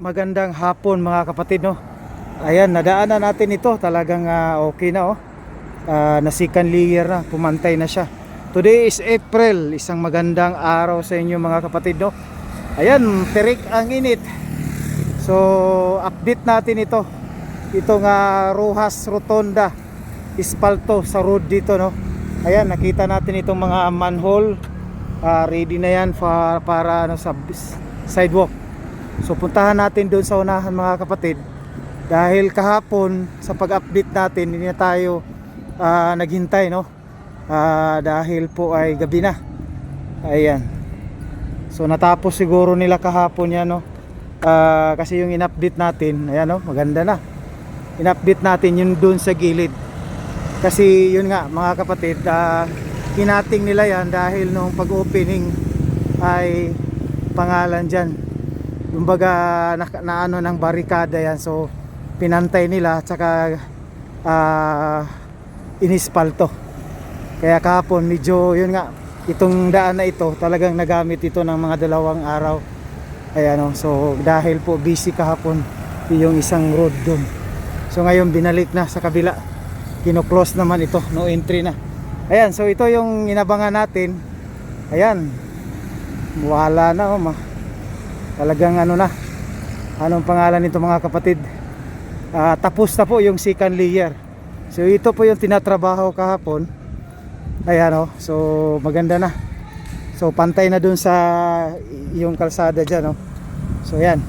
Magandang hapon mga kapatid, no. Ayan, nadaanan natin ito. Talagang okay na, oh. Na second layer na, pumantay na siya. Today is April, isang magandang araw sa inyo mga kapatid, no. Ayan, tirik ang init. So, update natin ito. Itong Rojas Rotonda Espalto sa road dito, no. Ayan, nakita natin itong mga manhole. Ready na yan para ano, sa sidewalk. So puntahan natin doon sa unahan mga kapatid. Dahil kahapon sa pag-update natin hindi na tayo naghintay, no. Dahil po ay gabi na. Ayan. So natapos siguro nila kahapon yan, no. Kasi yung in-update natin, ayan, no, maganda na. In-update natin yun doon sa gilid. Kasi yun nga mga kapatid, kinating nila yan dahil nung pag-opening ay pangalan dyan, kumbaga na ano ng barikada yan. So pinantay nila at saka inispalto. Kaya kahapon medyo yun nga, itong daan na ito talagang nagamit ito ng mga 2 araw. Ayan, no? So dahil po busy kahapon yung isang road dun, so ngayon binalik na sa kabila, kino-close naman ito, no entry na. Ayan, so ito yung inabangan natin. Ayan, wala na, oh, talagang ano na, anong pangalan nito mga kapatid, tapos na po yung second layer. So ito po yung tinatrabaho kahapon. Ayan, oh, so maganda na. So pantay na dun sa yung kalsada dyan, oh. So ayan,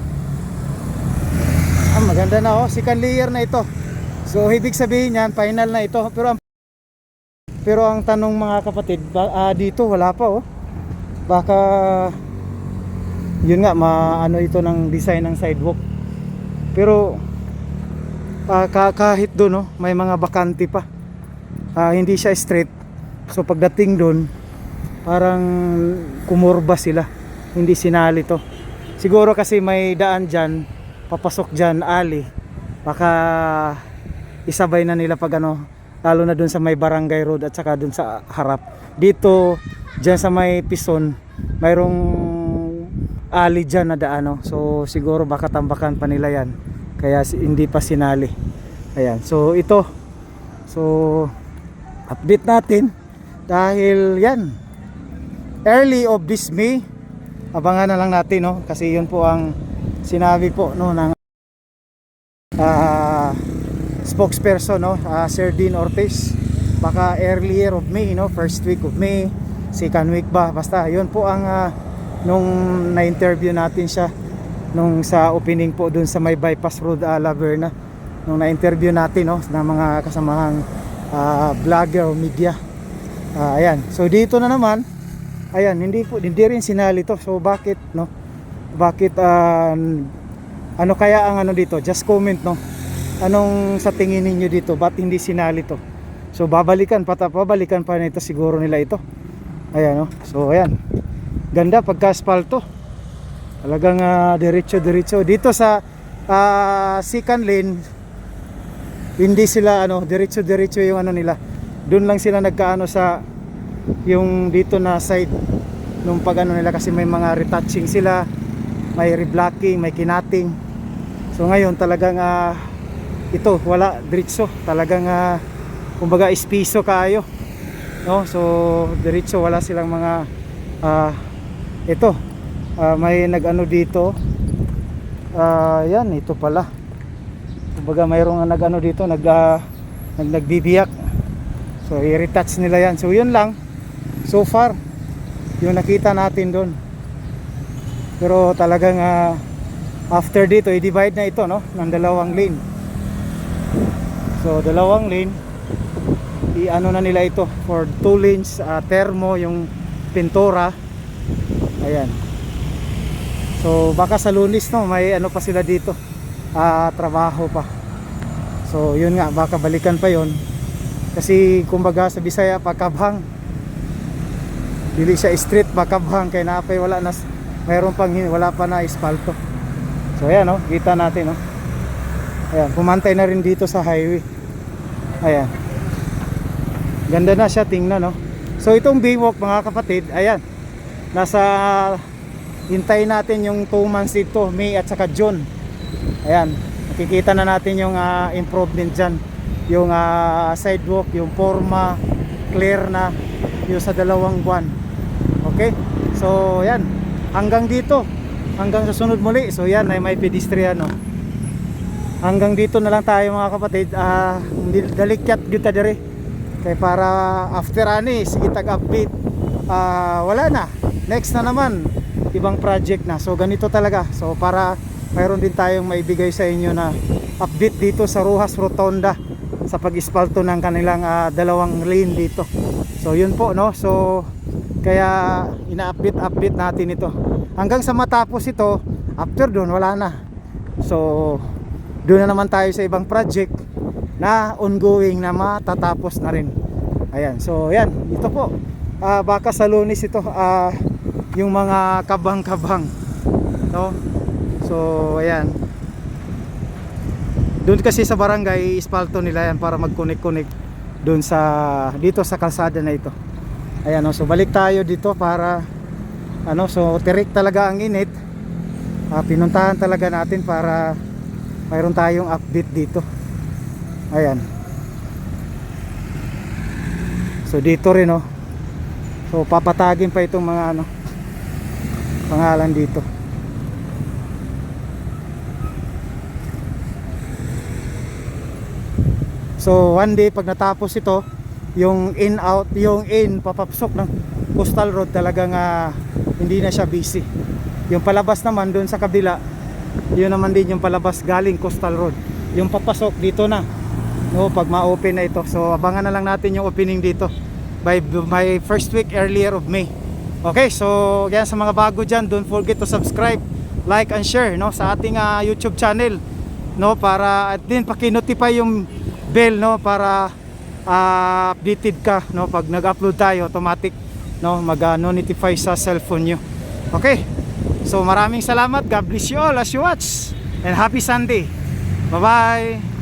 maganda na, oh, second layer na ito. So ibig sabihin yan, final na ito. Pero ang tanong mga kapatid, dito wala pa, oh. Baka yun nga, maano ito ng design ng sidewalk. Pero kahit doon, oh, may mga bakante pa. Hindi siya straight. So pagdating doon, parang kumurba sila. Hindi sinali to. Siguro kasi may daan dyan, papasok dyan, alley. Baka isabay na nila pag ano, lalo na dun sa may barangay road at saka dun sa harap. Dito, dyan sa may Pison, mayroong alley dyan na daan, no? So siguro baka tambakan pa nila yan, kaya hindi pa sinali. Ayan, so ito, so update natin dahil yan, early of this May, abangan na lang natin, no? Kasi yun po ang sinabi po, no, ng spokesperson, no, Sir Dean Ortiz. Baka earlier of May, no, first week of May, second week ba, basta yun po ang nung na-interview natin siya nung sa opening po dun sa may bypass road, Laverna, nung na-interview natin, no, ng mga kasamahang vlogger o media. Ayan, so dito na naman, ayan, hindi rin sinali to. So bakit, no, bakit ano kaya ang ano dito, just comment, no, anong sa tingin ninyo dito, ba't hindi sinali to? So babalikan pa nito siguro nila ito. Ayan, no? So ayan, ganda pagka asphalto, talagang diretso dito sa second lane. Hindi sila ano, diretso yung ano nila, doon lang sila nagkaano sa yung dito na side nung pag ano nila, kasi may mga retouching sila, may reblocking, may kinating. So ngayon talagang ito wala, diretso talagang kumbaga espiso kayo, no. So diretso, wala silang mga ito may nag-ano dito, yan, ito pala, kumbaga mayroong nag-ano dito, nagbibiyak. So i-retouch nila yan. So yun lang so far yung nakita natin doon. Pero talagang after dito i-divide na ito, no, ng 2 lane. So 2 lane, i-ano na nila ito for 2 lanes, termo yung pintura. Ayan. So baka sa Lunes, no, may ano pa sila dito, trabaho pa. So yun nga, baka balikan pa yon. Kasi kumbaga sa Bisaya, pakabhang, dili siya street, pakabhang, kaya napay wala na, mayroon pang wala pa na espalto. So ayan, no, kita natin, no. Ayan, pumantay na rin dito sa highway. Ayan, ganda na siya tingnan, no. So itong Baywalk mga kapatid, ayan, nasa hintayin natin yung 2 months dito, May at saka June. Ayan, makikita na natin yung improvement dyan, yung sidewalk, yung forma clear na yung sa 2 buwan. Okay, so yan, hanggang dito, hanggang sa sunod muli. So yan ay may pedestrian, no? Hanggang dito na lang tayo mga kapatid. Dalikyat kita dire kay para after ani sige tag-update. Wala na, next na naman ibang project na. So ganito talaga, so para mayroon din tayong maibigay sa inyo na update dito sa Rojas Rotonda sa pag-ispalto ng kanilang 2 lane dito. So yun po, no, so kaya ina-update natin ito hanggang sa matapos ito. After doon wala na, so doon na naman tayo sa ibang project na ongoing na matatapos na rin. Ayan, so yan, ito po baka sa Lunes ito, yung mga kabang-kabang, no? So ayan, doon kasi sa barangay ispalto nila yan para mag-connect doon sa dito sa kalsada na ito. Ayan, no? So balik tayo dito para so tirik talaga ang init. Pinuntahan talaga natin para mayroon tayong update dito. Ayan, so dito rin, no? So papatagin pa itong mga pangalan dito. So one day pag natapos ito, yung in out, yung in papapsok ng Coastal Road talagang hindi na siya busy. Yung palabas naman doon sa kabila, yun naman din yung palabas galing Coastal Road. Yung papasok dito na, no, pag ma-open na ito. So abangan na lang natin yung opening dito by first week earlier of May. Okay, so yan, sa mga bago dyan, don't forget to subscribe, like and share, no, sa ating YouTube channel, no, para at din paki-notify yung bell, no, para updated ka, no, pag nag-upload tayo automatic, no, mag-notify sa cellphone nyo. Okay, so maraming salamat. God bless you all as you watch, and happy Sunday. Bye bye.